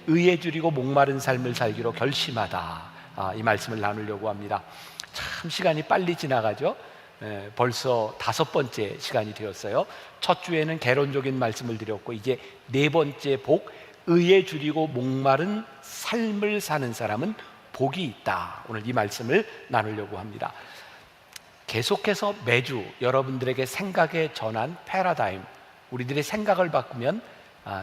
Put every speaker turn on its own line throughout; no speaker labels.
의에 줄이고 목마른 삶을 살기로 결심하다. 이 말씀을 나누려고 합니다. 참 시간이 빨리 지나가죠. 벌써 5번째 시간이 되었어요. 첫 주에는 개론적인 말씀을 드렸고, 이제 4번째 복, 의에 줄이고 목마른 삶을 사는 사람은 복이 있다. 오늘 이 말씀을 나누려고 합니다. 계속해서 매주 여러분들에게 생각의 전환, 패러다임, 우리들의 생각을 바꾸면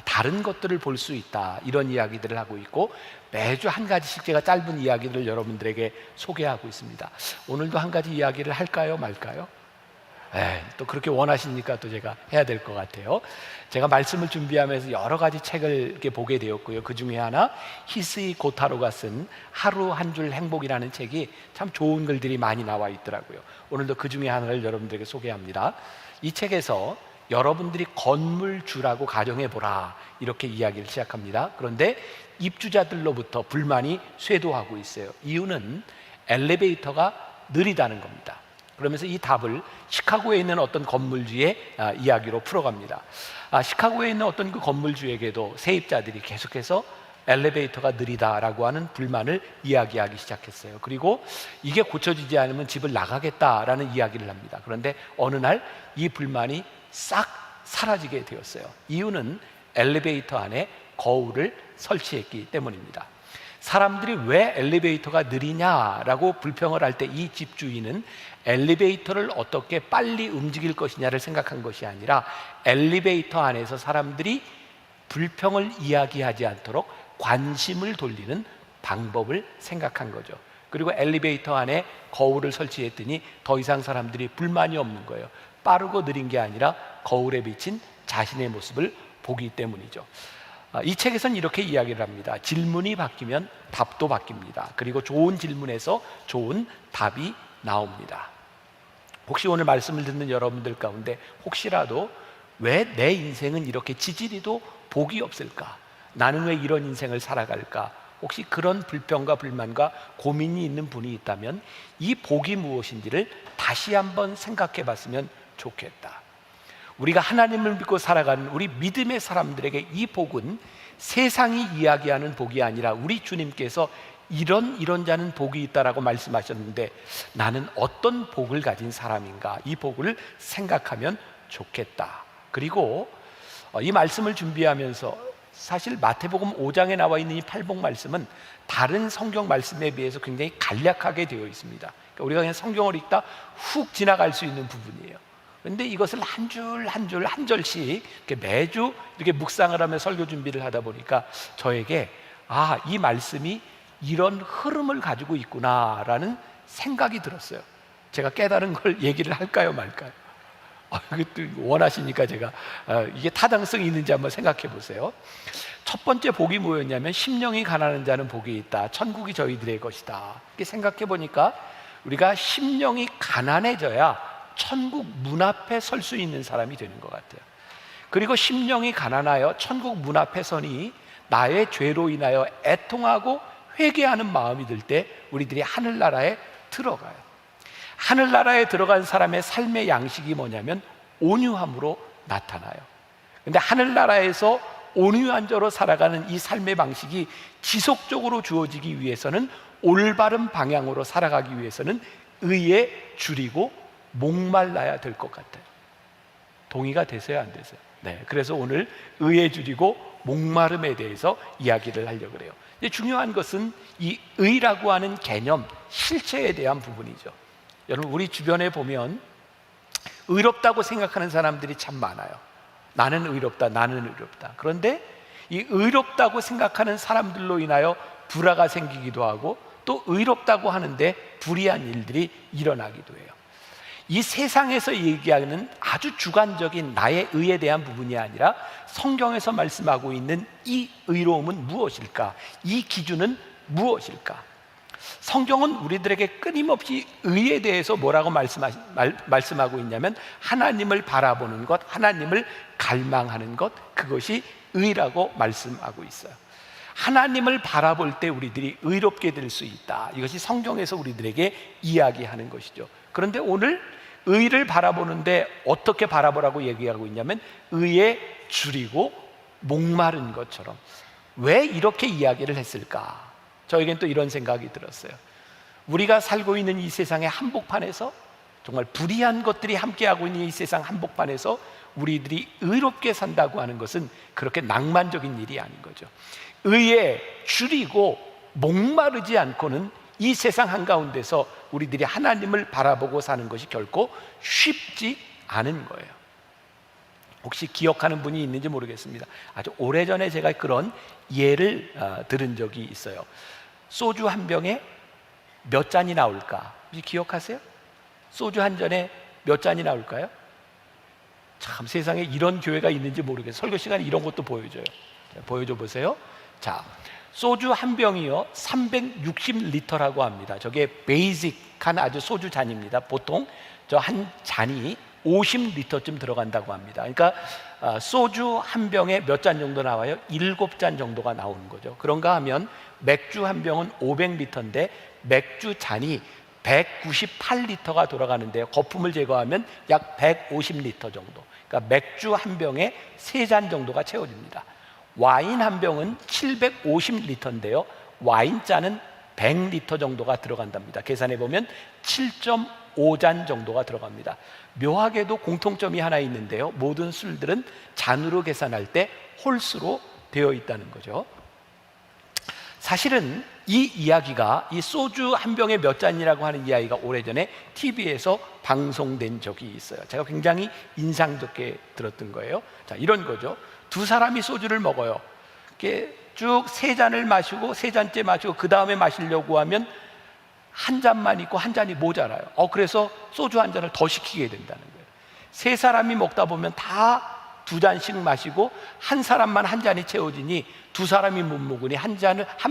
다른 것들을 볼 수 있다, 이런 이야기들을 하고 있고, 매주 한 가지씩 제가 짧은 이야기를 여러분들에게 소개하고 있습니다. 오늘도 한 가지 이야기를 할까요 말까요? 또 그렇게 원하시니까 또 제가 해야 될 것 같아요. 제가 말씀을 준비하면서 여러 가지 책을 이렇게 보게 되었고요. 그 중에 하나, 히스이 고타로가 쓴 하루 한 줄 행복이라는 책이 참 좋은 글들이 많이 나와 있더라고요. 오늘도 그 중에 하나를 여러분들에게 소개합니다. 이 책에서 여러분들이 건물주라고 가정해보라, 이렇게 이야기를 시작합니다. 그런데 입주자들로부터 불만이 쇄도하고 있어요. 이유는 엘리베이터가 느리다는 겁니다. 그러면서 이 답을 시카고에 있는 어떤 건물주의 이야기로 풀어갑니다. 시카고에 있는 어떤 그 건물주에게도 세입자들이 계속해서 엘리베이터가 느리다라고 하는 불만을 이야기하기 시작했어요. 그리고 이게 고쳐지지 않으면 집을 나가겠다라는 이야기를 합니다. 그런데 어느 날 이 불만이 싹 사라지게 되었어요. 이유는 엘리베이터 안에 거울을 설치했기 때문입니다. 사람들이 왜 엘리베이터가 느리냐라고 불평을 할 때 이 집주인은 엘리베이터를 어떻게 빨리 움직일 것이냐를 생각한 것이 아니라 엘리베이터 안에서 사람들이 불평을 이야기하지 않도록 관심을 돌리는 방법을 생각한 거죠. 그리고 엘리베이터 안에 거울을 설치했더니 더 이상 사람들이 불만이 없는 거예요. 빠르고 느린 게 아니라 거울에 비친 자신의 모습을 보기 때문이죠. 이 책에서는 이렇게 이야기를 합니다. 질문이 바뀌면 답도 바뀝니다. 그리고 좋은 질문에서 좋은 답이 나옵니다. 혹시 오늘 말씀을 듣는 여러분들 가운데 혹시라도 왜 내 인생은 이렇게 지지리도 복이 없을까? 나는 왜 이런 인생을 살아갈까? 혹시 그런 불평과 불만과 고민이 있는 분이 있다면 이 복이 무엇인지를 다시 한번 생각해 봤으면 좋겠다. 우리가 하나님을 믿고 살아가는 우리 믿음의 사람들에게 이 복은 세상이 이야기하는 복이 아니라 우리 주님께서 이런 자는 복이 있다라고 말씀하셨는데, 나는 어떤 복을 가진 사람인가, 이 복을 생각하면 좋겠다. 그리고 이 말씀을 준비하면서 사실 마태복음 5장에 나와 있는 이 팔복 말씀은 다른 성경 말씀에 비해서 굉장히 간략하게 되어 있습니다. 그러니까 우리가 그냥 성경을 읽다 훅 지나갈 수 있는 부분이에요. 그런데 이것을 한 줄 한 줄 한 절씩 이렇게 매주 이렇게 묵상을 하며 설교 준비를 하다 보니까 저에게 이 말씀이 이런 흐름을 가지고 있구나라는 생각이 들었어요. 제가 깨달은 걸 얘기를 할까요 말까요? 원하시니까 제가 이게 타당성이 있는지 한번 생각해 보세요. 첫 번째 복이 뭐였냐면, 심령이 가난한 자는 복이 있다, 천국이 저희들의 것이다. 이렇게 생각해 보니까 우리가 심령이 가난해져야 천국 문 앞에 설 수 있는 사람이 되는 것 같아요. 그리고 심령이 가난하여 천국 문 앞에 서니 나의 죄로 인하여 애통하고 회개하는 마음이 들 때 우리들이 하늘나라에 들어가요. 하늘나라에 들어간 사람의 삶의 양식이 뭐냐면 온유함으로 나타나요. 근데 하늘나라에서 온유한 자로 살아가는 이 삶의 방식이 지속적으로 주어지기 위해서는, 올바른 방향으로 살아가기 위해서는 의에 줄이고 목말라야 될 것 같아요. 동의가 되세요 안 되세요? 네, 그래서 오늘 의에 줄이고 목마름에 대해서 이야기를 하려고 그래요. 근데 중요한 것은 이 의라고 하는 개념, 실체에 대한 부분이죠. 여러분, 우리 주변에 보면 의롭다고 생각하는 사람들이 참 많아요. 나는 의롭다, 나는 의롭다. 그런데 이 의롭다고 생각하는 사람들로 인하여 불화가 생기기도 하고, 또 의롭다고 하는데 불의한 일들이 일어나기도 해요. 이 세상에서 얘기하는 아주 주관적인 나의 의에 대한 부분이 아니라 성경에서 말씀하고 있는 이 의로움은 무엇일까? 이 기준은 무엇일까? 성경은 우리들에게 끊임없이 의에 대해서 뭐라고 말씀하고 있냐면, 하나님을 바라보는 것, 하나님을 갈망하는 것, 그것이 의라고 말씀하고 있어요. 하나님을 바라볼 때 우리들이 의롭게 될 수 있다, 이것이 성경에서 우리들에게 이야기하는 것이죠. 그런데 오늘 의를 바라보는데 어떻게 바라보라고 얘기하고 있냐면, 의에 줄이고 목마른 것처럼. 왜 이렇게 이야기를 했을까? 저에겐 또 이런 생각이 들었어요. 우리가 살고 있는 이 세상의 한복판에서, 정말 불의한 것들이 함께하고 있는 이 세상 한복판에서 우리들이 의롭게 산다고 하는 것은 그렇게 낭만적인 일이 아닌 거죠. 의에 줄이고 목마르지 않고는 이 세상 한가운데서 우리들이 하나님을 바라보고 사는 것이 결코 쉽지 않은 거예요. 혹시 기억하는 분이 있는지 모르겠습니다. 아주 오래전에 제가 그런 예를 들은 적이 있어요. 소주 한 병에 몇 잔이 나올까? 혹시 기억하세요? 소주 한 잔에 몇 잔이 나올까요? 참, 세상에 이런 교회가 있는지 모르겠어요. 설교 시간에 이런 것도 보여줘요. 자, 보여줘 보세요. 자, 소주 한 병이요 360리터라고 합니다. 저게 베이직한 아주 소주 잔입니다. 보통 저 한 잔이 50리터쯤 들어간다고 합니다. 그러니까 소주 한 병에 몇 잔 정도 나와요? 7잔 정도가 나오는 거죠. 그런가 하면 맥주 한 병은 500리터인데 맥주 잔이 198리터가 돌아가는데요, 거품을 제거하면 약 150리터 정도. 그러니까 맥주 한 병에 3잔 정도가 채워집니다. 와인 한 병은 750리터인데요, 와인잔은 100리터 정도가 들어간답니다. 계산해 보면 7.5잔 정도가 들어갑니다. 묘하게도 공통점이 하나 있는데요, 모든 술들은 잔으로 계산할 때 홀수로 되어 있다는 거죠. 사실은 이 이야기가, 이 소주 한 병에 몇 잔이라고 하는 이야기가 오래전에 TV에서 방송된 적이 있어요. 제가 굉장히 인상 깊게 들었던 거예요. 자, 이런 거죠. 두 사람이 소주를 먹어요. 이렇게 쭉 3잔을 마시고 3잔째 마시고 그 다음에 마시려고 하면 한 잔만 있고 한 잔이 모자라요. 그래서 소주 한 잔을 더 시키게 된다는 거예요. 3사람이 먹다 보면 다 2잔씩 마시고 한 사람만 한 잔이 채워지니 2사람이 못 먹으니 한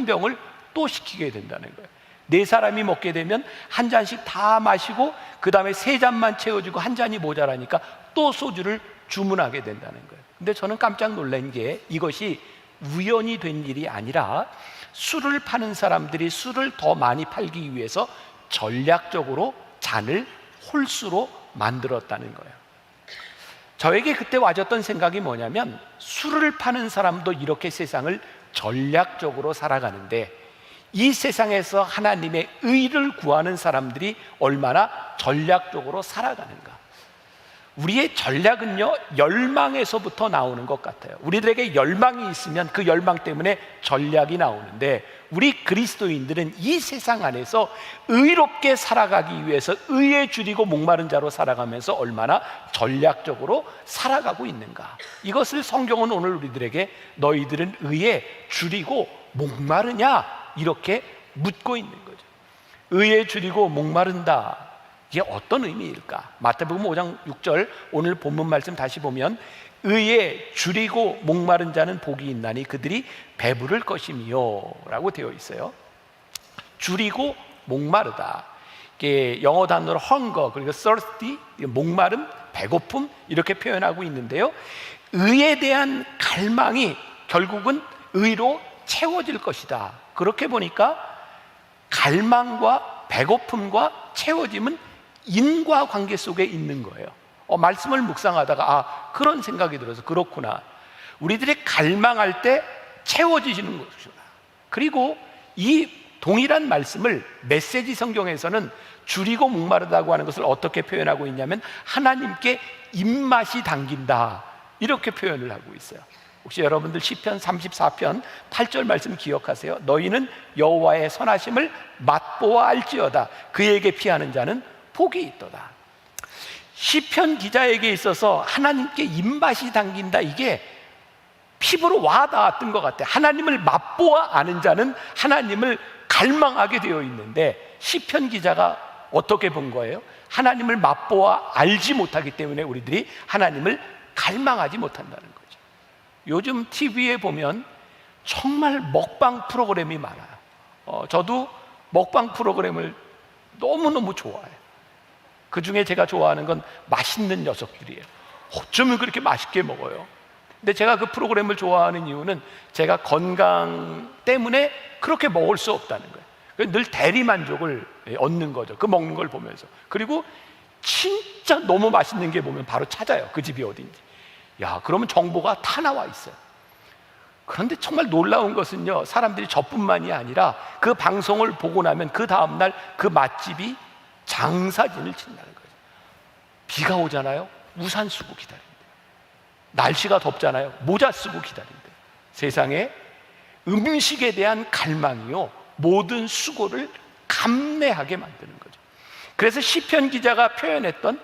병을 또 시키게 된다는 거예요. 4사람이 먹게 되면 한 잔씩 다 마시고 그 다음에 3잔만 채워지고 한 잔이 모자라니까 또 소주를 주문하게 된다는 거예요. 근데 저는 깜짝 놀란 게, 이것이 우연히 된 일이 아니라 술을 파는 사람들이 술을 더 많이 팔기 위해서 전략적으로 잔을 홀수로 만들었다는 거예요. 저에게 그때 와졌던 생각이 뭐냐면, 술을 파는 사람도 이렇게 세상을 전략적으로 살아가는데 이 세상에서 하나님의 의를 구하는 사람들이 얼마나 전략적으로 살아가는가. 우리의 전략은요, 열망에서부터 나오는 것 같아요. 우리들에게 열망이 있으면 그 열망 때문에 전략이 나오는데, 우리 그리스도인들은 이 세상 안에서 의롭게 살아가기 위해서 의에 줄이고 목마른 자로 살아가면서 얼마나 전략적으로 살아가고 있는가. 이것을 성경은 오늘 우리들에게 너희들은 의에 줄이고 목마르냐, 이렇게 묻고 있는 거죠. 의에 줄이고 목마른다, 이게 어떤 의미일까? 마태복음 5장 6절 오늘 본문 말씀 다시 보면, 의에 줄이고 목마른 자는 복이 있나니 그들이 배부를 것이며 라고 되어 있어요. 줄이고 목마르다, 이게 영어 단어로 hunger, 그리고 thirsty, 목마름, 배고픔, 이렇게 표현하고 있는데요, 의에 대한 갈망이 결국은 의로 채워질 것이다. 그렇게 보니까 갈망과 배고픔과 채워짐은 인과관계 속에 있는 거예요. 말씀을 묵상하다가 그런 생각이 들어서, 그렇구나, 우리들이 갈망할 때 채워지시는 것이구나. 그리고 이 동일한 말씀을 메시지 성경에서는 줄이고 목마르다고 하는 것을 어떻게 표현하고 있냐면, 하나님께 입맛이 당긴다, 이렇게 표현을 하고 있어요. 혹시 여러분들 시편 34편 8절 말씀 기억하세요? 너희는 여호와의 선하심을 맛보아 알지어다, 그에게 피하는 자는 복이 있도다. 시편 기자에게 있어서 하나님께 입맛이 당긴다, 이게 피부로 와닿았던 것 같아요. 하나님을 맛보아 아는 자는 하나님을 갈망하게 되어 있는데, 시편 기자가 어떻게 본 거예요? 하나님을 맛보아 알지 못하기 때문에 우리들이 하나님을 갈망하지 못한다는 거죠. 요즘 TV에 보면 정말 먹방 프로그램이 많아요. 저도 먹방 프로그램을 너무너무 좋아해요. 그 중에 제가 좋아하는 건 맛있는 녀석들이에요. 어쩌면 그렇게 맛있게 먹어요. 근데 제가 그 프로그램을 좋아하는 이유는 제가 건강 때문에 그렇게 먹을 수 없다는 거예요. 늘 대리만족을 얻는 거죠, 그 먹는 걸 보면서. 그리고 진짜 너무 맛있는 게 보면 바로 찾아요, 그 집이 어딘지. 그러면 정보가 다 나와 있어요. 그런데 정말 놀라운 것은요, 사람들이 저뿐만이 아니라 그 방송을 보고 나면 그 다음날 그 맛집이 장사진을 친다는 거예요. 비가 오잖아요, 우산 쓰고 기다린대요. 날씨가 덥잖아요, 모자 쓰고 기다린대요. 세상에 음식에 대한 갈망이요, 모든 수고를 감내하게 만드는 거죠. 그래서 시편 기자가 표현했던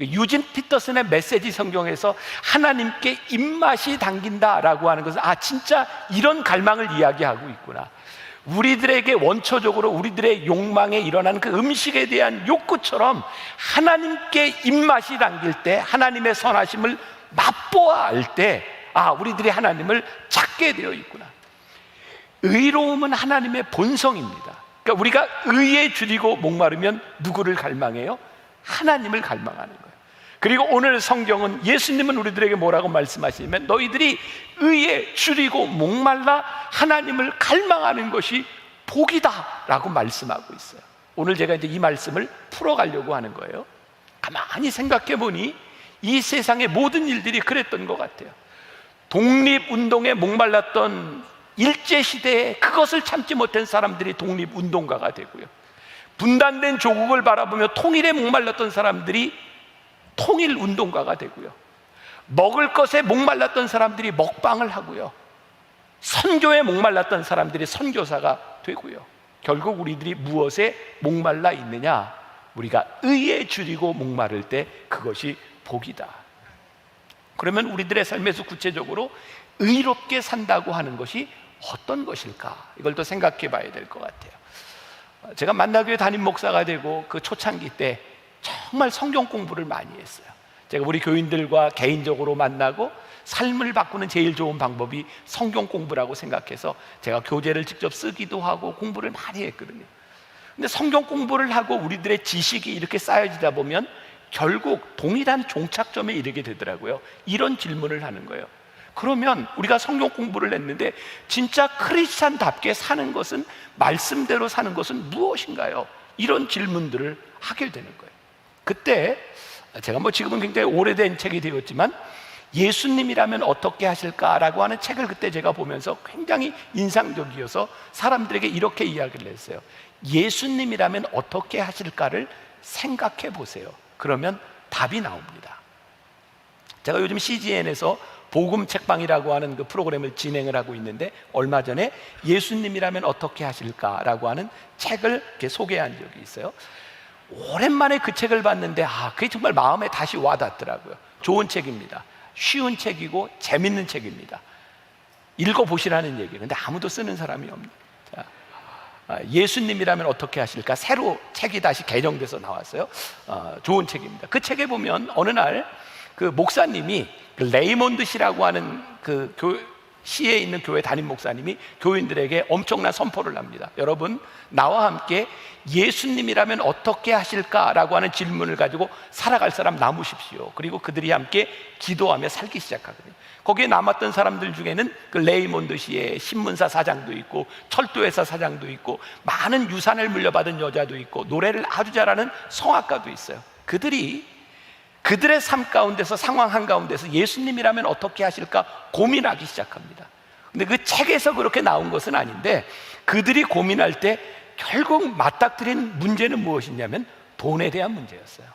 유진 피터슨의 메시지 성경에서 하나님께 입맛이 당긴다라고 하는 것은, 진짜 이런 갈망을 이야기하고 있구나. 우리들에게 원초적으로 우리들의 욕망에 일어나는 그 음식에 대한 욕구처럼 하나님께 입맛이 당길 때, 하나님의 선하심을 맛보아 알 때, 우리들이 하나님을 찾게 되어 있구나. 의로움은 하나님의 본성입니다. 그러니까 우리가 의에 줄이고 목마르면 누구를 갈망해요? 하나님을 갈망하는 거예요. 그리고 오늘 성경은, 예수님은 우리들에게 뭐라고 말씀하시냐면, 너희들이 의에 줄이고 목말라 하나님을 갈망하는 것이 복이다 라고 말씀하고 있어요. 오늘 제가 이제 이 말씀을 풀어가려고 하는 거예요. 가만히 생각해 보니 이 세상의 모든 일들이 그랬던 것 같아요. 독립운동에 목말랐던 일제시대에 그것을 참지 못한 사람들이 독립운동가가 되고요, 분단된 조국을 바라보며 통일에 목말랐던 사람들이 통일운동가가 되고요, 먹을 것에 목말랐던 사람들이 먹방을 하고요, 선교에 목말랐던 사람들이 선교사가 되고요. 결국 우리들이 무엇에 목말라 있느냐? 우리가 의에 줄이고 목마를 때 그것이 복이다. 그러면 우리들의 삶에서 구체적으로 의롭게 산다고 하는 것이 어떤 것일까? 이걸 또 생각해 봐야 될 것 같아요. 제가 만나교회 담임 목사가 되고 그 초창기 때 정말 성경 공부를 많이 했어요. 제가 우리 교인들과 개인적으로 만나고 삶을 바꾸는 제일 좋은 방법이 성경 공부라고 생각해서 제가 교재를 직접 쓰기도 하고 공부를 많이 했거든요. 근데 성경 공부를 하고 우리들의 지식이 이렇게 쌓여지다 보면 결국 동일한 종착점에 이르게 되더라고요. 이런 질문을 하는 거예요. 그러면 우리가 성경 공부를 했는데 진짜 크리스찬답게 사는 것은, 말씀대로 사는 것은 무엇인가요? 이런 질문들을 하게 되는 거예요. 그때 제가 지금은 굉장히 오래된 책이 되었지만 예수님이라면 어떻게 하실까라고 하는 책을 그때 제가 보면서 굉장히 인상적이어서 사람들에게 이렇게 이야기를 했어요. 예수님이라면 어떻게 하실까를 생각해 보세요. 그러면 답이 나옵니다. 제가 요즘 CGN에서 복음 책방이라고 하는 그 프로그램을 진행을 하고 있는데, 얼마 전에 예수님이라면 어떻게 하실까라고 하는 책을 이렇게 소개한 적이 있어요. 오랜만에 그 책을 봤는데 그게 정말 마음에 다시 와닿더라고요. 좋은 책입니다. 쉬운 책이고 재밌는 책입니다. 읽어보시라는 얘기예요. 근데 아무도 쓰는 사람이 없네요. 예수님이라면 어떻게 하실까? 새로 책이 다시 개정돼서 나왔어요. 좋은 책입니다. 그 책에 보면 어느 날 그 목사님이, 그 레이몬드 씨라고 하는 그 시에 있는 교회 담임 목사님이 교인들에게 엄청난 선포를 합니다. 여러분, 나와 함께 예수님이라면 어떻게 하실까라고 하는 질문을 가지고 살아갈 사람 남으십시오. 그리고 그들이 함께 기도하며 살기 시작하거든요. 거기에 남았던 사람들 중에는 그 레이몬드 씨의 신문사 사장도 있고, 철도회사 사장도 있고, 많은 유산을 물려받은 여자도 있고, 노래를 아주 잘하는 성악가도 있어요. 그들의 삶 가운데서, 상황 한가운데서 예수님이라면 어떻게 하실까 고민하기 시작합니다. 근데 그 책에서 그렇게 나온 것은 아닌데, 그들이 고민할 때 결국 맞닥뜨린 문제는 무엇이냐면 돈에 대한 문제였어요.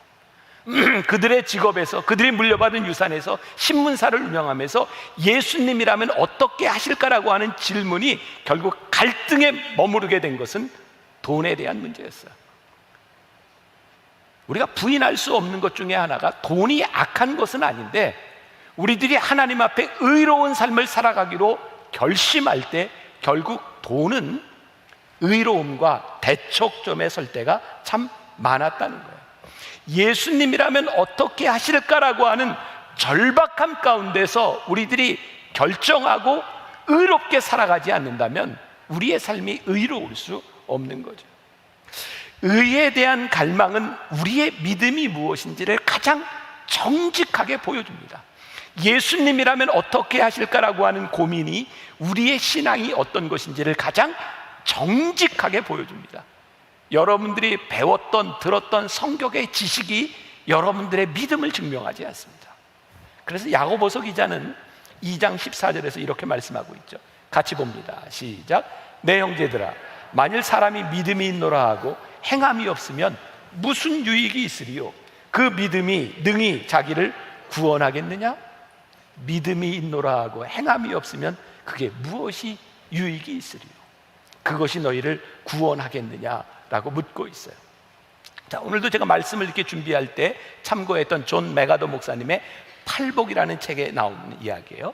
그들의 직업에서, 그들이 물려받은 유산에서 신문사를 운영하면서 예수님이라면 어떻게 하실까라고 하는 질문이 결국 갈등에 머무르게 된 것은 돈에 대한 문제였어요. 우리가 부인할 수 없는 것 중에 하나가, 돈이 악한 것은 아닌데 우리들이 하나님 앞에 의로운 삶을 살아가기로 결심할 때 결국 돈은 의로움과 대척점에 설 때가 참 많았다는 거예요. 예수님이라면 어떻게 하실까라고 하는 절박함 가운데서 우리들이 결정하고 의롭게 살아가지 않는다면 우리의 삶이 의로울 수 없는 거죠. 의에 대한 갈망은 우리의 믿음이 무엇인지를 가장 정직하게 보여줍니다. 예수님이라면 어떻게 하실까라고 하는 고민이 우리의 신앙이 어떤 것인지를 가장 정직하게 보여줍니다. 여러분들이 배웠던, 들었던 성경의 지식이 여러분들의 믿음을 증명하지 않습니다. 그래서 야고보서 기자는 2장 14절에서 이렇게 말씀하고 있죠. 같이 봅니다. 시작. 내 형제들아, 만일 사람이 믿음이 있노라 하고 행함이 없으면 무슨 유익이 있으리요? 그 믿음이 능히 자기를 구원하겠느냐? 믿음이 있노라 하고 행함이 없으면 그게 무엇이 유익이 있으리요? 그것이 너희를 구원하겠느냐라고 묻고 있어요. 자, 오늘도 제가 말씀을 이렇게 준비할 때 참고했던 존 메가더 목사님의 팔복이라는 책에 나오는 이야기예요.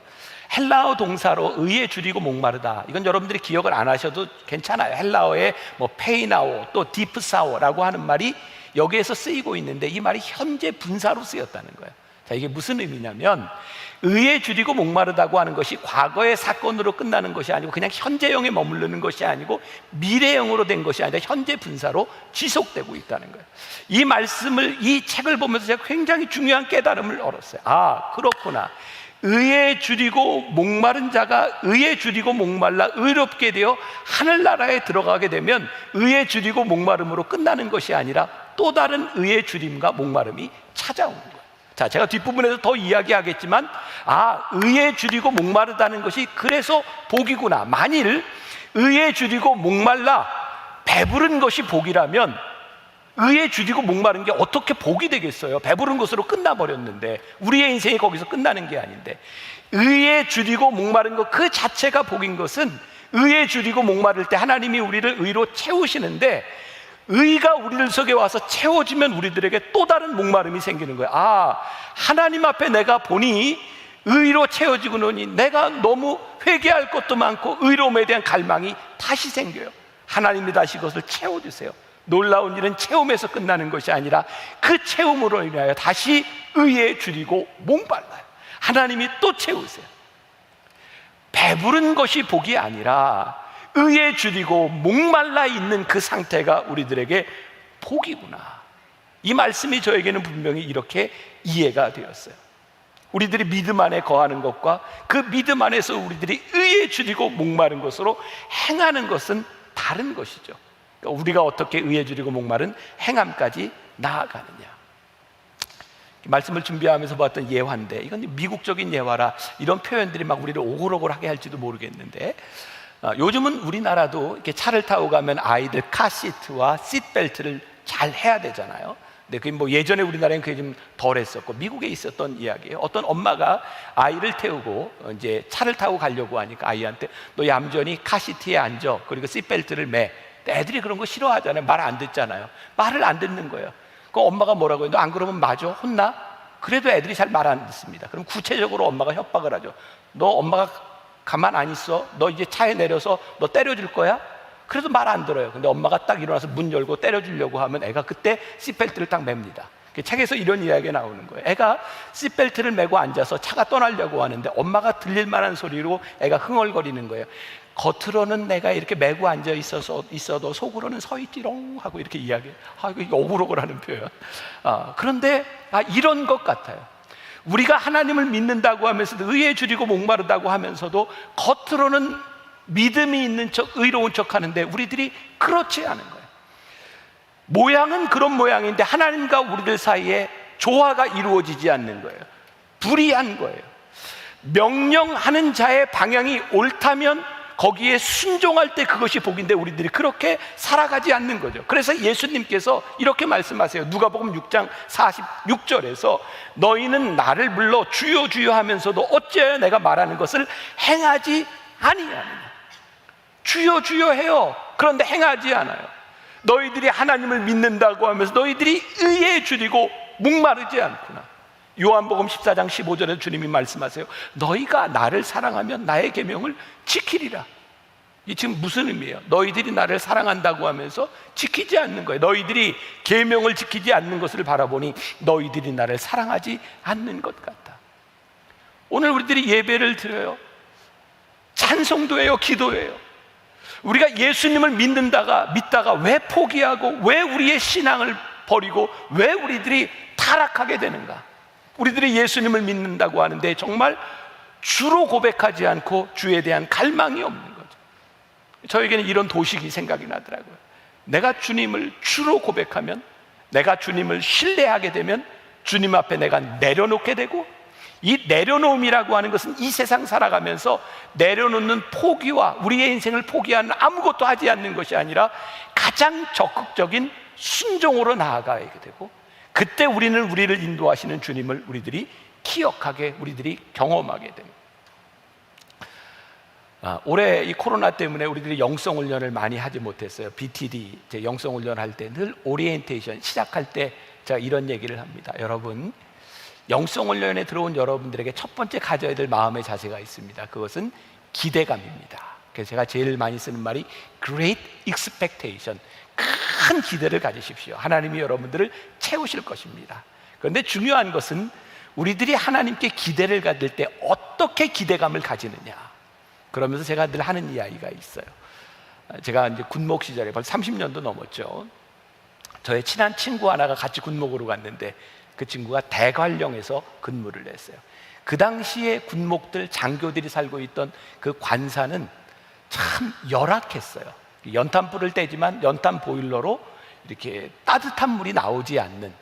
헬라어 동사로 의에 줄이고 목마르다. 이건 여러분들이 기억을 안 하셔도 괜찮아요. 헬라어에 뭐 페이나오 또 디프사오라고 하는 말이 여기에서 쓰이고 있는데 이 말이 현재 분사로 쓰였다는 거예요. 자, 이게 무슨 의미냐면 의에 줄이고 목마르다고 하는 것이 과거의 사건으로 끝나는 것이 아니고 그냥 현재형에 머무르는 것이 아니고 미래형으로 된 것이 아니라 현재 분사로 지속되고 있다는 거예요. 이 말씀을, 이 책을 보면서 제가 굉장히 중요한 깨달음을 얻었어요. 아, 그렇구나. 의에 줄이고 목마른 자가 의에 줄이고 목말라 의롭게 되어 하늘나라에 들어가게 되면 의에 줄이고 목마름으로 끝나는 것이 아니라 또 다른 의에 줄임과 목마름이 찾아오는 거예요. 자, 제가 뒷부분에서 더 이야기하겠지만, 아, 의에 줄이고 목마르다는 것이 그래서 복이구나. 만일 의에 줄이고 목말라 배부른 것이 복이라면 의에 줄이고 목마른 게 어떻게 복이 되겠어요? 배부른 것으로 끝나버렸는데, 우리의 인생이 거기서 끝나는 게 아닌데, 의에 줄이고 목마른 것 그 자체가 복인 것은 의에 줄이고 목마를 때 하나님이 우리를 의로 채우시는데, 의가 우리들 속에 와서 채워지면 우리들에게 또 다른 목마름이 생기는 거예요. 아, 하나님 앞에 내가 보니 의로 채워지고 나니 내가 너무 회개할 것도 많고 의로움에 대한 갈망이 다시 생겨요. 하나님이 다시 그것을 채워주세요. 놀라운 일은 체험에서 끝나는 것이 아니라 그 체험으로 인하여 다시 의에 줄이고 목말라요. 하나님이 또 채우세요. 배부른 것이 복이 아니라 의에 줄이고 목말라 있는 그 상태가 우리들에게 복이구나. 이 말씀이 저에게는 분명히 이렇게 이해가 되었어요. 우리들이 믿음 안에 거하는 것과 그 믿음 안에서 우리들이 의에 줄이고 목마른 것으로 행하는 것은 다른 것이죠. 그러니까 우리가 어떻게 의에 줄이고 목마른 행함까지 나아가느냐. 말씀을 준비하면서 봤던 예화인데, 이건 미국적인 예화라 이런 표현들이 막 우리를 오글오글하게 할지도 모르겠는데, 요즘은 우리나라도 이렇게 차를 타고 가면 아이들 카시트와 시트벨트를 잘 해야 되잖아요. 근데 그게 뭐 예전에 우리나라엔 그게 좀 덜했었고, 미국에 있었던 이야기예요. 어떤 엄마가 아이를 태우고 이제 차를 타고 가려고 하니까 아이한테 너 얌전히 카시트에 앉아, 그리고 시트벨트를 매. 애들이 그런 거 싫어하잖아요. 말 안 듣잖아요. 말을 안 듣는 거예요. 그 엄마가 뭐라고 해요? 너 안 그러면 맞아? 혼나? 그래도 애들이 잘 말 안 듣습니다. 그럼 구체적으로 엄마가 협박을 하죠. 너 엄마가 가만 안 있어? 너 이제 차에 내려서 너 때려줄 거야? 그래도 말 안 들어요. 근데 엄마가 딱 일어나서 문 열고 때려주려고 하면 애가 그때 시트벨트를 딱 맵니다. 책에서 이런 이야기가 나오는 거예요. 애가 시트벨트를 메고 앉아서 차가 떠나려고 하는데 엄마가 들릴 만한 소리로 애가 흥얼거리는 거예요. 겉으로는 내가 이렇게 메고 앉아 있어도 속으로는 서 있지롱 하고 이렇게 이야기해요. 이거 오글오글하는 표현. 그런데 이런 것 같아요. 우리가 하나님을 믿는다고 하면서도 의에 줄이고 목마르다고 하면서도 겉으로는 믿음이 있는 척, 의로운 척 하는데 우리들이 그렇지 않은 거예요. 모양은 그런 모양인데 하나님과 우리들 사이에 조화가 이루어지지 않는 거예요. 불이한 거예요. 명령하는 자의 방향이 옳다면 거기에 순종할 때 그것이 복인데 우리들이 그렇게 살아가지 않는 거죠. 그래서 예수님께서 이렇게 말씀하세요. 누가복음 6장 46절에서 너희는 나를 불러 주여 주여 하면서도 어찌하여 내가 말하는 것을 행하지 아니하느냐. 주여 주여 해요. 그런데 행하지 않아요. 너희들이 하나님을 믿는다고 하면서 너희들이 의에 줄이고 목마르지 않구나. 요한복음 14장 15절에 주님이 말씀하세요. 너희가 나를 사랑하면 나의 계명을 지키리라. 이 지금 무슨 의미예요? 너희들이 나를 사랑한다고 하면서 지키지 않는 거예요. 너희들이 계명을 지키지 않는 것을 바라보니 너희들이 나를 사랑하지 않는 것 같다. 오늘 우리들이 예배를 드려요. 찬송도 해요. 기도해요. 우리가 예수님을 믿다가 왜 포기하고 왜 우리의 신앙을 버리고 왜 우리들이 타락하게 되는가? 우리들이 예수님을 믿는다고 하는데 정말 주로 고백하지 않고 주에 대한 갈망이 없는 거죠. 저에게는 이런 도식이 생각이 나더라고요. 내가 주님을 주로 고백하면, 내가 주님을 신뢰하게 되면 주님 앞에 내가 내려놓게 되고 이 내려놓음이라고 하는 것은 이 세상 살아가면서 내려놓는 포기와 우리의 인생을 포기하는 아무것도 하지 않는 것이 아니라 가장 적극적인 순종으로 나아가야 되고, 그때 우리는 우리를 인도하시는 주님을 우리들이 기억하게, 우리들이 경험하게 됩니다. 올해 이 코로나 때문에 우리들이 영성훈련을 많이 하지 못했어요. BTD, 영성훈련 할 때 늘 오리엔테이션 시작할 때 제가 이런 얘기를 합니다. 여러분, 영성훈련에 들어온 여러분들에게 첫 번째 가져야 될 마음의 자세가 있습니다. 그것은 기대감입니다. 그래서 제가 제일 많이 쓰는 말이 Great Expectation, 큰 기대를 가지십시오. 하나님이 여러분들을 채우실 것입니다. 그런데 중요한 것은 우리들이 하나님께 기대를 가질 때 어떻게 기대감을 가지느냐. 그러면서 제가 늘 하는 이야기가 있어요. 제가 이제 군목 시절에 벌써 30년도 넘었죠. 저의 친한 친구 하나가 같이 군목으로 갔는데 그 친구가 대관령에서 근무를 했어요. 그 당시에 군목들, 장교들이 살고 있던 그 관사는 참 열악했어요. 연탄불을 떼지만 연탄 보일러로 이렇게 따뜻한 물이 나오지 않는,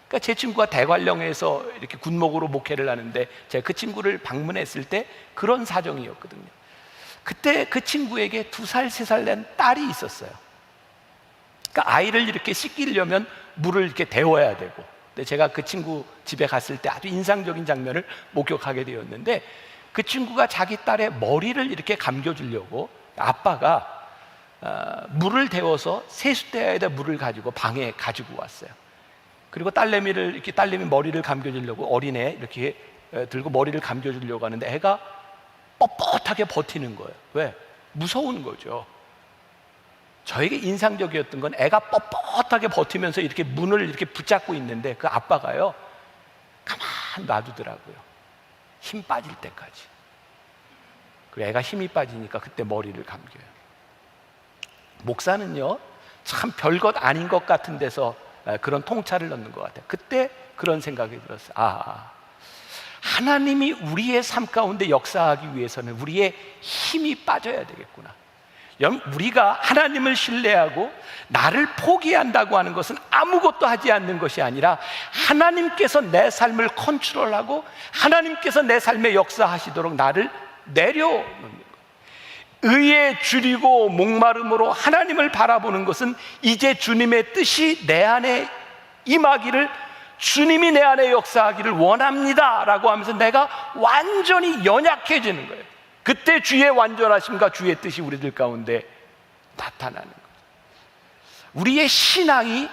그러니까 제 친구가 대관령에서 이렇게 군목으로 목회를 하는데 제가 그 친구를 방문했을 때 그런 사정이었거든요. 그때 그 친구에게 2살, 3살 된 딸이 있었어요. 그러니까 아이를 이렇게 씻기려면 물을 이렇게 데워야 되고, 근데 제가 그 친구 집에 갔을 때 아주 인상적인 장면을 목격하게 되었는데, 그 친구가 자기 딸의 머리를 이렇게 감겨주려고 아빠가 물을 데워서 세숫대야에다 물을 가지고 방에 가지고 왔어요. 그리고 딸내미 머리를 감겨주려고 어린애 이렇게 들고 머리를 감겨주려고 하는데 애가 뻣뻣하게 버티는 거예요. 왜? 무서운 거죠. 저에게 인상적이었던 건 애가 뻣뻣하게 버티면서 이렇게 문을 이렇게 붙잡고 있는데 그 아빠가요, 가만 놔두더라고요. 힘 빠질 때까지. 그리고 애가 힘이 빠지니까 그때 머리를 감겨요. 목사는요, 참 별것 아닌 것 같은 데서 그런 통찰을 넣는 것 같아요. 그때 그런 생각이 들었어요. 하나님이 우리의 삶 가운데 역사하기 위해서는 우리의 힘이 빠져야 되겠구나. 여러분, 우리가 하나님을 신뢰하고 나를 포기한다고 하는 것은 아무것도 하지 않는 것이 아니라 하나님께서 내 삶을 컨트롤하고 하나님께서 내 삶에 역사하시도록 나를 내려놓는 거예요. 의에 줄이고 목마름으로 하나님을 바라보는 것은 이제 주님의 뜻이 내 안에 임하기를, 주님이 내 안에 역사하기를 원합니다 라고 하면서 내가 완전히 연약해지는 거예요. 그때 주의 완전하심과 주의 뜻이 우리들 가운데 나타나는 거예요. 우리의 신앙이,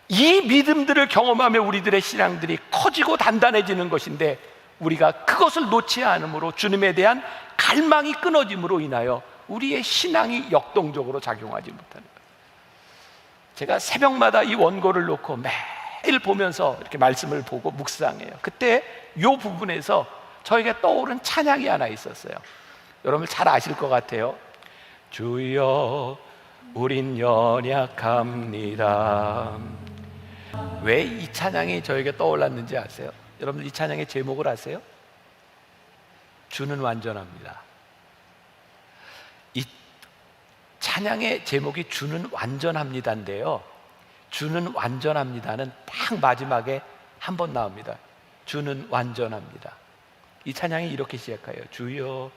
이 믿음들을 경험하며 우리들의 신앙들이 커지고 단단해지는 것인데, 우리가 그것을 놓지 않으므로 주님에 대한 갈망이 끊어짐으로 인하여 우리의 신앙이 역동적으로 작용하지 못하는 거예요. 제가 새벽마다 이 원고를 놓고 매일 보면서 이렇게 말씀을 보고 묵상해요. 그때 이 부분에서 저에게 떠오른 찬양이 하나 있었어요. 여러분 잘 아실 것 같아요. 주여 우린 연약합니다. 왜 이 찬양이 저에게 떠올랐는지 아세요? 여러분 이 찬양의 제목을 아세요? 주는 완전합니다. 이 찬양의 제목이 주는 완전합니다인데요, 주는 완전합니다는 딱 마지막에 한 번 나옵니다. 주는 완전합니다. 이 찬양이 이렇게 시작해요. 주여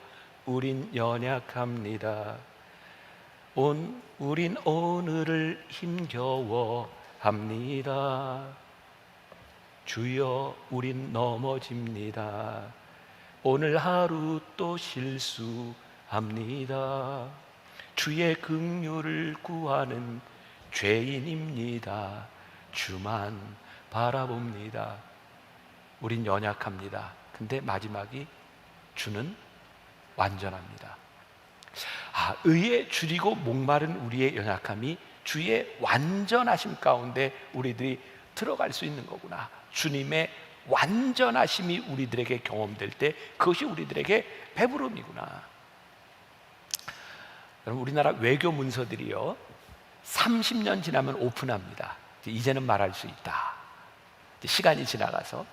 우린 연약합니다. 우린 오늘을 힘겨워합니다. 주여 우린 넘어집니다. 오늘 하루 또 실수합니다. 주의 긍휼을 구하는 죄인입니다. 주만 바라봅니다. 우린 연약합니다. 근데 마지막이 주는 완전합니다. 의에 줄이고 목마른 우리의 연약함이 주의 완전하심 가운데 우리들이 들어갈 수 있는 거구나. 주님의 완전하심이 우리들에게 경험될 때 그것이 우리들에게 배부름이구나. 여러분 우리나라 외교 문서들이요 30년 지나면 오픈합니다. 이제는 말할 수 있다. 시간이 지나가서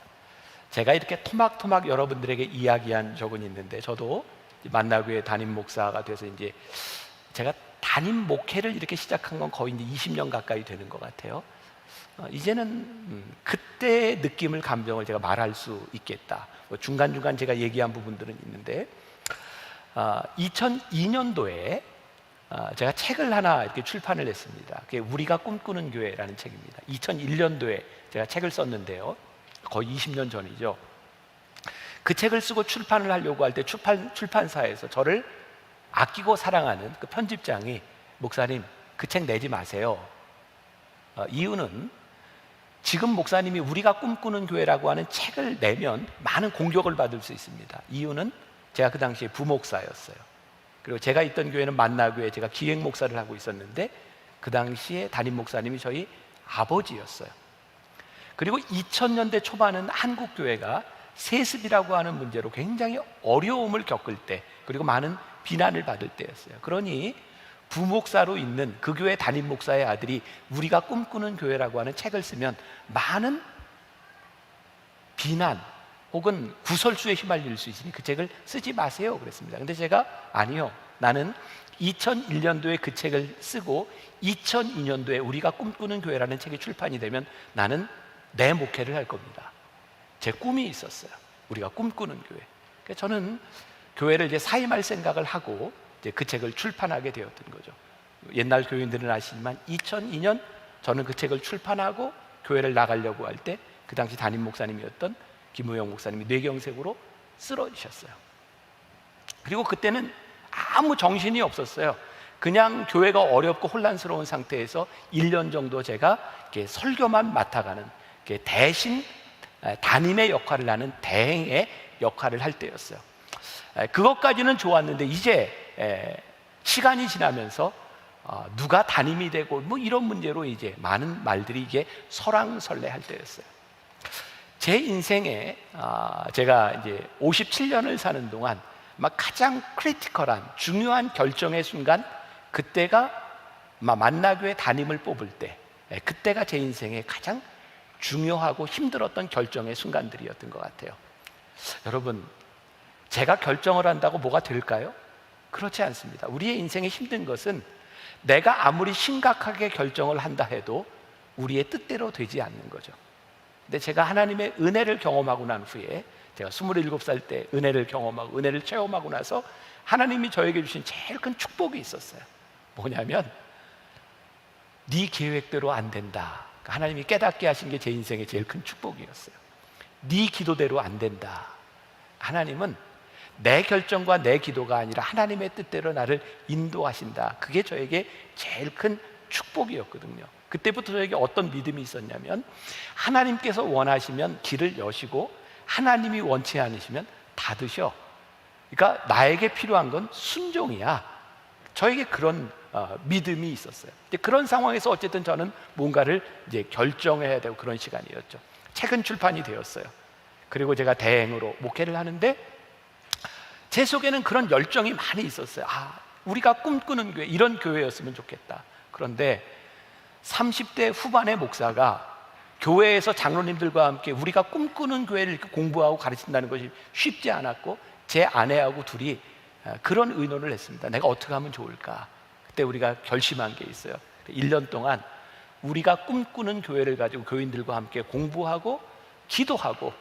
제가 이렇게 토막토막 여러분들에게 이야기한 적은 있는데, 저도 만나교회 담임 목사가 돼서 이제 제가 담임 목회를 이렇게 시작한 건 거의 이제 20년 가까이 되는 것 같아요. 이제는 그때의 느낌을, 감정을 제가 말할 수 있겠다. 중간중간 제가 얘기한 부분들은 있는데 2002년도에 제가 책을 하나 이렇게 출판을 했습니다. 그게 우리가 꿈꾸는 교회라는 책입니다. 2001년도에 제가 책을 썼는데요, 거의 20년 전이죠. 그 책을 쓰고 출판을 하려고 할 때 출판사에서 저를 아끼고 사랑하는 그 편집장이, 목사님 그 책 내지 마세요. 이유는 지금 목사님이 우리가 꿈꾸는 교회라고 하는 책을 내면 많은 공격을 받을 수 있습니다. 이유는 제가 그 당시에 부목사였어요. 그리고 제가 있던 교회는 만나교회, 제가 기획 목사를 하고 있었는데 그 당시에 담임 목사님이 저희 아버지였어요. 그리고 2000년대 초반은 한국 교회가 세습이라고 하는 문제로 굉장히 어려움을 겪을 때, 그리고 많은 비난을 받을 때였어요. 그러니 부목사로 있는 그 교회 담임 목사의 아들이 우리가 꿈꾸는 교회라고 하는 책을 쓰면 많은 비난 혹은 구설수에 휘말릴 수 있으니 그 책을 쓰지 마세요 그랬습니다. 근데 제가 아니요, 나는 2001년도에 그 책을 쓰고 2002년도에 우리가 꿈꾸는 교회라는 책이 출판이 되면 나는 내 목회를 할 겁니다. 제 꿈이 있었어요. 우리가 꿈꾸는 교회. 그래서 저는 교회를 이제 사임할 생각을 하고 이제 그 책을 출판하게 되었던 거죠. 옛날 교인들은 아시지만 2002년 저는 그 책을 출판하고 교회를 나가려고 할 때 그 당시 담임 목사님이었던 김우영 목사님이 뇌경색으로 쓰러지셨어요. 그리고 그때는 아무 정신이 없었어요. 그냥 교회가 어렵고 혼란스러운 상태에서 1년 정도 제가 이렇게 설교만 맡아가는, 이렇게 대신 담임의 역할을 하는 대행의 역할을 할 때였어요. 그것까지는 좋았는데 이제 시간이 지나면서 누가 담임이 되고 뭐 이런 문제로 이제 많은 말들이 이게 설왕설래할 때였어요. 제 인생에 제가 이제 57년을 사는 동안 막 가장 크리티컬한 중요한 결정의 순간, 그때가 만나교회 담임을 뽑을 때, 그때가 제 인생에 가장 중요하고 힘들었던 결정의 순간들이었던 것 같아요. 여러분, 제가 결정을 한다고 뭐가 될까요? 그렇지 않습니다. 우리의 인생에 힘든 것은 내가 아무리 심각하게 결정을 한다 해도 우리의 뜻대로 되지 않는 거죠. 근데 제가 하나님의 은혜를 경험하고 난 후에, 제가 27살 때 은혜를 경험하고 은혜를 체험하고 나서 하나님이 저에게 주신 제일 큰 축복이 있었어요. 뭐냐면 네 계획대로 안 된다. 하나님이 깨닫게 하신 게 제 인생의 제일 큰 축복이었어요. 네 기도대로 안 된다. 하나님은 내 결정과 내 기도가 아니라 하나님의 뜻대로 나를 인도하신다. 그게 저에게 제일 큰 축복이었거든요. 그때부터 저에게 어떤 믿음이 있었냐면, 하나님께서 원하시면 길을 여시고 하나님이 원치 않으시면 닫으셔. 그러니까 나에게 필요한 건 순종이야. 저에게 그런 믿음이 있었어요. 그런 상황에서 어쨌든 저는 뭔가를 이제 결정해야 되고 그런 시간이었죠. 책은 출판이 되었어요. 그리고 제가 대행으로 목회를 하는데 제 속에는 그런 열정이 많이 있었어요. 우리가 꿈꾸는 교회, 이런 교회였으면 좋겠다. 그런데 30대 후반의 목사가 교회에서 장로님들과 함께 우리가 꿈꾸는 교회를 이렇게 공부하고 가르친다는 것이 쉽지 않았고, 제 아내하고 둘이 그런 의논을 했습니다. 내가 어떻게 하면 좋을까? 그때 우리가 결심한 게 있어요. 1년 동안 우리가 꿈꾸는 교회를 가지고 교인들과 함께 공부하고 기도하고,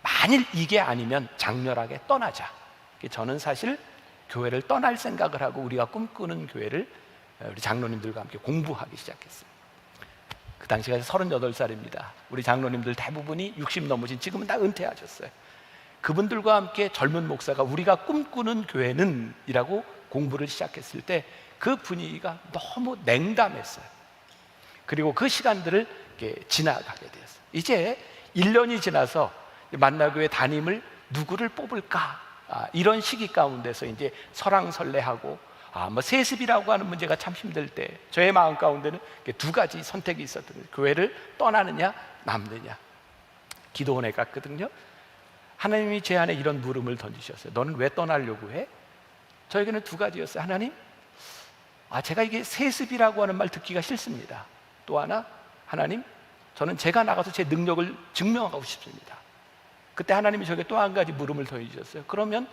만일 이게 아니면 장렬하게 떠나자. 저는 사실 교회를 떠날 생각을 하고 우리가 꿈꾸는 교회를 우리 장로님들과 함께 공부하기 시작했어요. 그 당시가 38살입니다. 우리 장로님들 대부분이 60 넘으신, 지금은 다 은퇴하셨어요. 그분들과 함께 젊은 목사가 우리가 꿈꾸는 교회는 이라고 공부를 시작했을 때 그 분위기가 너무 냉담했어요. 그리고 그 시간들을 이렇게 지나가게 되었어요. 이제 1년이 지나서 만나교회 담임을 누구를 뽑을까? 이런 시기 가운데서 이제 설왕설래하고, 뭐 세습이라고 하는 문제가 참 힘들 때 저의 마음 가운데는 두 가지 선택이 있었던 거예요. 교회를 떠나느냐 남느냐. 기도원에 갔거든요. 하나님이 제 안에 이런 물음을 던지셨어요. 너는 왜 떠나려고 해? 저에게는 두 가지였어요. 하나님, 제가 이게 세습이라고 하는 말 듣기가 싫습니다. 또 하나, 하나님, 저는 제가 나가서 제 능력을 증명하고 싶습니다. 그때 하나님이 저에게 또 한 가지 물음을 던지셨어요. 그러면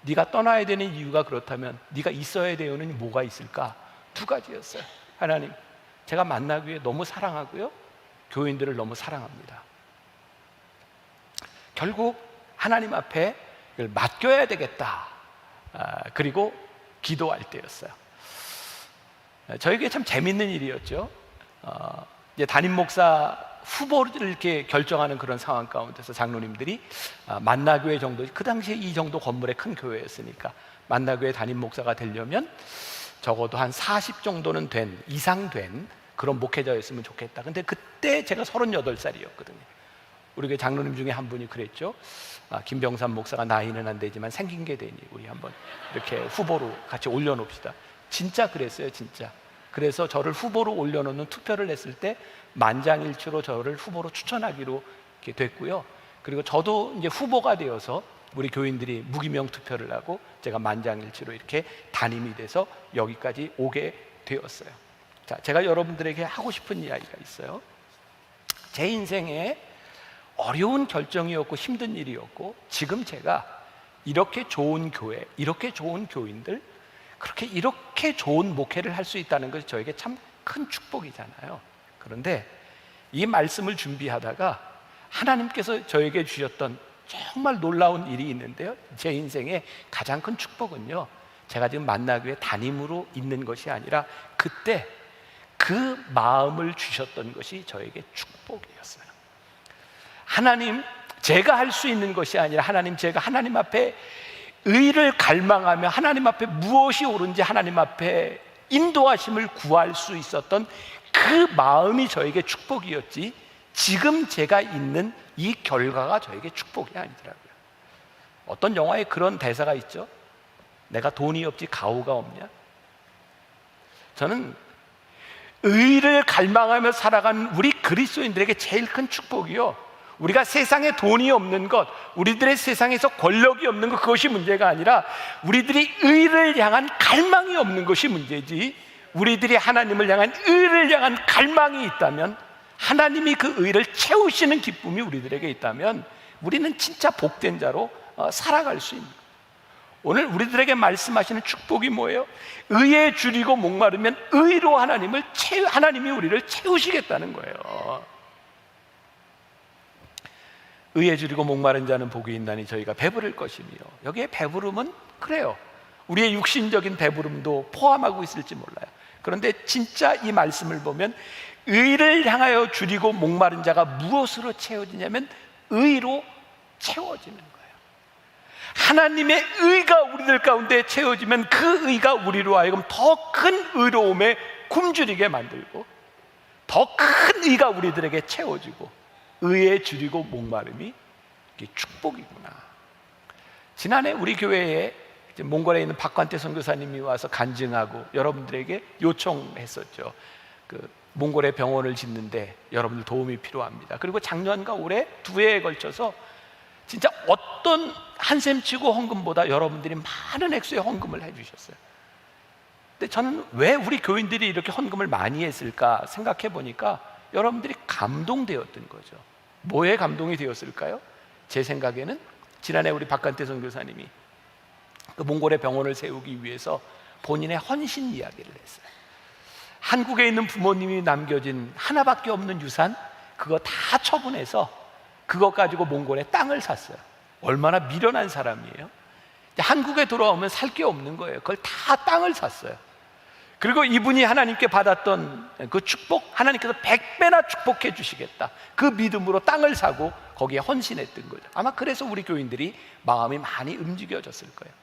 네가 떠나야 되는 이유가 그렇다면 네가 있어야 되는 이유는 뭐가 있을까? 두 가지였어요. 하나님, 제가 만나교회 너무 사랑하고요, 교인들을 너무 사랑합니다. 결국 하나님 앞에 이걸 맡겨야 되겠다. 그리고 기도할 때였어요. 저에게 참 재밌는 일이었죠. 이제 담임 목사 후보를 이렇게 결정하는 그런 상황 가운데서 장로님들이 만나교회 정도, 그 당시에 이 정도 건물의 큰 교회였으니까 만나교회 담임 목사가 되려면 적어도 한 40 정도는 이상 된 그런 목회자였으면 좋겠다. 근데 그때 제가 38살이었거든요. 우리 교회 장로님 중에 한 분이 그랬죠. 김병삼 목사가 나이는 안 되지만 생긴 게 되니 우리 한번 이렇게 후보로 같이 올려놓읍시다. 진짜 그랬어요, 진짜. 그래서 저를 후보로 올려놓는 투표를 했을 때 만장일치로 저를 후보로 추천하기로 이렇게 됐고요. 그리고 저도 이제 후보가 되어서 우리 교인들이 무기명 투표를 하고 제가 만장일치로 이렇게 담임이 돼서 여기까지 오게 되었어요. 자, 제가 여러분들에게 하고 싶은 이야기가 있어요. 제 인생에 어려운 결정이었고 힘든 일이었고, 지금 제가 이렇게 좋은 교회, 이렇게 좋은 교인들, 이렇게 좋은 목회를 할 수 있다는 것이 저에게 참 큰 축복이잖아요. 그런데 이 말씀을 준비하다가 하나님께서 저에게 주셨던 정말 놀라운 일이 있는데요, 제 인생의 가장 큰 축복은요, 제가 지금 만나교회 담임으로 있는 것이 아니라 그때 그 마음을 주셨던 것이 저에게 축복이었어요. 하나님, 제가 할 수 있는 것이 아니라 하나님, 제가 하나님 앞에 의를 갈망하며 하나님 앞에 무엇이 옳은지 하나님 앞에 인도하심을 구할 수 있었던 그 마음이 저에게 축복이었지, 지금 제가 있는 이 결과가 저에게 축복이 아니더라고요. 어떤 영화에 그런 대사가 있죠. 내가 돈이 없지 가오가 없냐? 저는 의를 갈망하며 살아가는 우리 그리스도인들에게 제일 큰 축복이요, 우리가 세상에 돈이 없는 것, 우리들의 세상에서 권력이 없는 것, 그것이 문제가 아니라 우리들이 의를 향한 갈망이 없는 것이 문제지, 우리들이 하나님을 향한 의를 향한 갈망이 있다면, 하나님이 그 의를 채우시는 기쁨이 우리들에게 있다면 우리는 진짜 복된 자로 살아갈 수 있는 거예요. 오늘 우리들에게 말씀하시는 축복이 뭐예요? 의에 줄이고 목마르면 의로 하나님이 우리를 채우시겠다는 거예요. 의에 줄이고 목마른 자는 복이 있나니 저희가 배부를 것이며, 여기에 배부름은 그래요, 우리의 육신적인 배부름도 포함하고 있을지 몰라요. 그런데 진짜 이 말씀을 보면 의를 향하여 줄이고 목마른 자가 무엇으로 채워지냐면 의로 채워지는 거예요. 하나님의 의가 우리들 가운데 채워지면 그 의가 우리로 하여금 더 큰 의로움에 굶주리게 만들고, 더 큰 의가 우리들에게 채워지고, 의에 줄이고 목마름이 이게 축복이구나. 지난해 우리 교회에 몽골에 있는 박관태 선교사님이 와서 간증하고 여러분들에게 요청했었죠. 몽골에 병원을 짓는데 여러분들 도움이 필요합니다. 그리고 작년과 올해 2해에 걸쳐서 진짜 어떤 한샘치고 헌금보다 여러분들이 많은 액수의 헌금을 해주셨어요. 근데 저는 왜 우리 교인들이 이렇게 헌금을 많이 했을까 생각해 보니까 여러분들이 감동되었던 거죠. 뭐에 감동이 되었을까요? 제 생각에는 지난해 우리 박관태 선교사님이 그 몽골의 병원을 세우기 위해서 본인의 헌신 이야기를 했어요. 한국에 있는 부모님이 남겨진 하나밖에 없는 유산, 그거 다 처분해서 그거 가지고 몽골에 땅을 샀어요. 얼마나 미련한 사람이에요. 한국에 돌아오면 살 게 없는 거예요. 그걸 다 땅을 샀어요. 그리고 이분이 하나님께 받았던 그 축복, 하나님께서 100배나 축복해 주시겠다, 그 믿음으로 땅을 사고 거기에 헌신했던 거죠. 아마 그래서 우리 교인들이 마음이 많이 움직여졌을 거예요.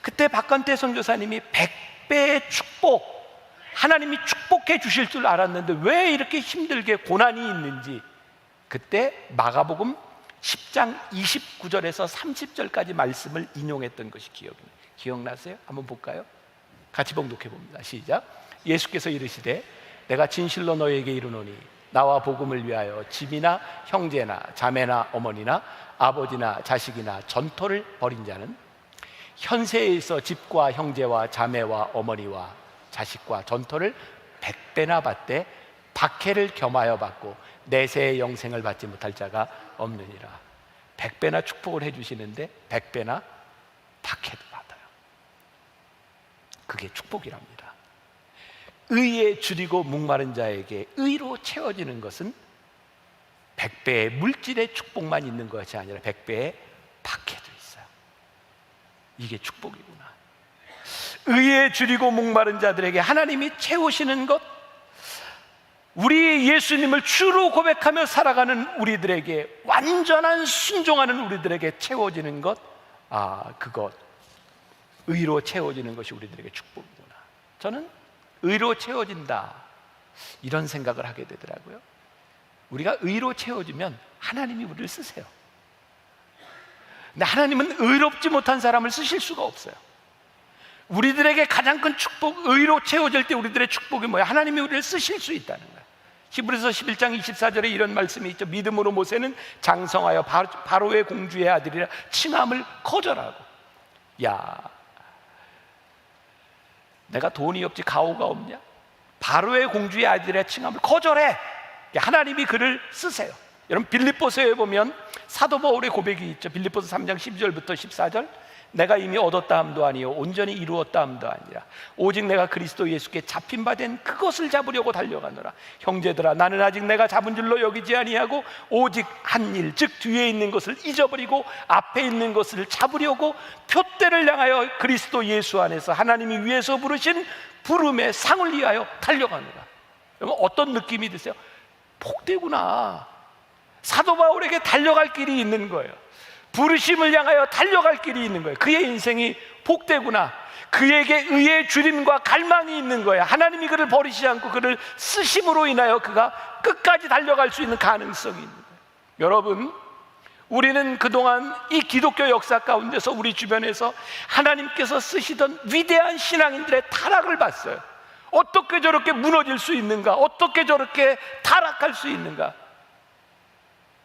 그때 박관태 선교사님이 100배의 축복, 하나님이 축복해 주실 줄 알았는데 왜 이렇게 힘들게 고난이 있는지, 그때 마가복음 10장 29절에서 30절까지 말씀을 인용했던 것이 기억나세요? 한번 볼까요? 같이 봉독해 봅니다. 시작. 예수께서 이르시되 내가 진실로 너희에게 이르노니 나와 복음을 위하여 집이나 형제나 자매나 어머니나 아버지나 자식이나 전토를 벌인 자는 현세에서 집과 형제와 자매와 어머니와 자식과 전토를 100배나 받되 박해를 겸하여 받고 내세의 영생을 받지 못할 자가 없느니라. 100배나 축복을 해주시는데 100배나 박해도 받아요. 그게 축복이랍니다. 의에 줄이고 목마른 자에게 의로 채워지는 것은 100배의 물질의 축복만 있는 것이 아니라 100배의 박해도 있어요. 이게 축복이구나. 의에 줄이고 목마른 자들에게 하나님이 채우시는 것, 우리 예수님을 주로 고백하며 살아가는 우리들에게, 완전한 순종하는 우리들에게 채워지는 것, 그것, 의로 채워지는 것이 우리들에게 축복이구나. 저는 의로 채워진다, 이런 생각을 하게 되더라고요. 우리가 의로 채워지면 하나님이 우리를 쓰세요. 근데 하나님은 의롭지 못한 사람을 쓰실 수가 없어요. 우리들에게 가장 큰 축복, 의로 채워질 때 우리들의 축복이 뭐야? 하나님이 우리를 쓰실 수 있다는 거예요. 히브리서 11장 24절에 이런 말씀이 있죠. 믿음으로 모세는 장성하여 바로의 공주의 아들이라 칭함을 거절하고. 야, 내가 돈이 없지 가오가 없냐? 바로의 공주의 아들이라 칭함을 거절해. 하나님이 그를 쓰세요. 여러분, 빌립보서에 보면 사도 바울의 고백이 있죠. 빌립보서 3장 12절부터 14절. 내가 이미 얻었다 함도 아니요 온전히 이루었다 함도 아니라 오직 내가 그리스도 예수께 잡힌 바 된 그것을 잡으려고 달려가노라. 형제들아, 나는 아직 내가 잡은 줄로 여기지 아니하고 오직 한 일, 즉 뒤에 있는 것을 잊어버리고 앞에 있는 것을 잡으려고 표대를 향하여 그리스도 예수 안에서 하나님이 위에서 부르신 부름의 상을 위하여 달려가노라. 여러분, 어떤 느낌이 드세요? 복되구나. 사도 바울에게 달려갈 길이 있는 거예요. 부르심을 향하여 달려갈 길이 있는 거예요. 그의 인생이 복되구나. 그에게 의의 주림과 갈망이 있는 거예요. 하나님이 그를 버리지 않고 그를 쓰심으로 인하여 그가 끝까지 달려갈 수 있는 가능성이 있는 거예요. 여러분, 우리는 그동안 이 기독교 역사 가운데서 우리 주변에서 하나님께서 쓰시던 위대한 신앙인들의 타락을 봤어요. 어떻게 저렇게 무너질 수 있는가? 어떻게 저렇게 타락할 수 있는가?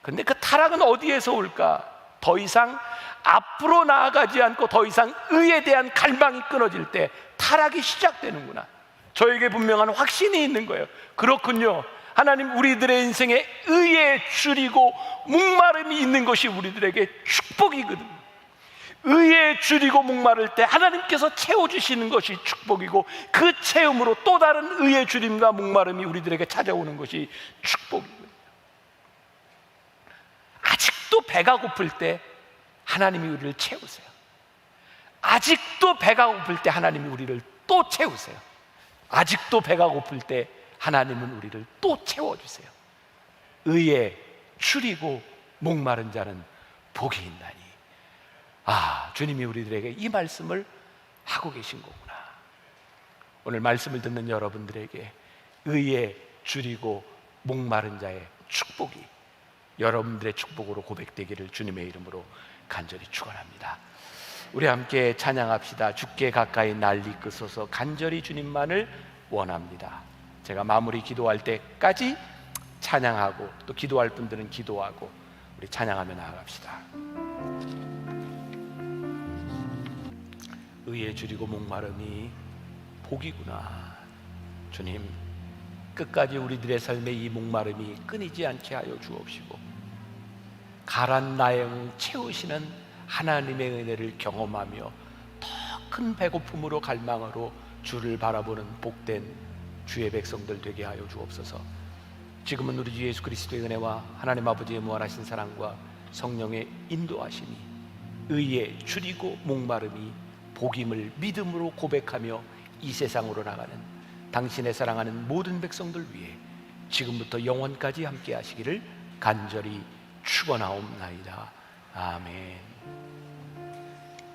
근데 그 타락은 어디에서 올까? 더 이상 앞으로 나아가지 않고 더 이상 의에 대한 갈망이 끊어질 때 타락이 시작되는구나. 저에게 분명한 확신이 있는 거예요. 그렇군요. 하나님, 우리들의 인생에 의에 줄이고 목마름이 있는 것이 우리들에게 축복이거든요. 의에 줄이고 목마를 때 하나님께서 채워주시는 것이 축복이고, 그 채움으로 또 다른 의의 줄임과 목마름이 우리들에게 찾아오는 것이 축복이거든요. 아직도 배가 고플 때 하나님이 우리를 채우세요. 아직도 배가 고플 때 하나님이 우리를 또 채우세요. 아직도 배가 고플 때 하나님은 우리를 또 채워주세요. 의에 줄이고 목마른 자는 복이 있나니. 주님이 우리들에게 이 말씀을 하고 계신 거구나. 오늘 말씀을 듣는 여러분들에게 의에 줄이고 목마른 자의 축복이 여러분들의 축복으로 고백되기를 주님의 이름으로 간절히 축원합니다. 우리 함께 찬양합시다. 주께 가까이 날 이끄소서. 간절히 주님만을 원합니다. 제가 마무리 기도할 때까지 찬양하고, 또 기도할 분들은 기도하고, 우리 찬양하며 나아갑시다. 의에 줄이고 목마름이 복이구나. 주님, 끝까지 우리들의 삶의 이 목마름이 끊이지 않게 하여 주옵시고, 가란 나의 영 채우시는 하나님의 은혜를 경험하며 더 큰 배고픔으로 갈망으로 주를 바라보는 복된 주의 백성들 되게 하여 주옵소서. 지금은 우리 주 예수 그리스도의 은혜와 하나님 아버지의 무한하신 사랑과 성령의 인도하심이 의에 줄이고 목마름이 복임을 믿음으로 고백하며 이 세상으로 나가는 당신의 사랑하는 모든 백성들 위해 지금부터 영원까지 함께 하시기를 간절히 축원하옵나이다. 아멘.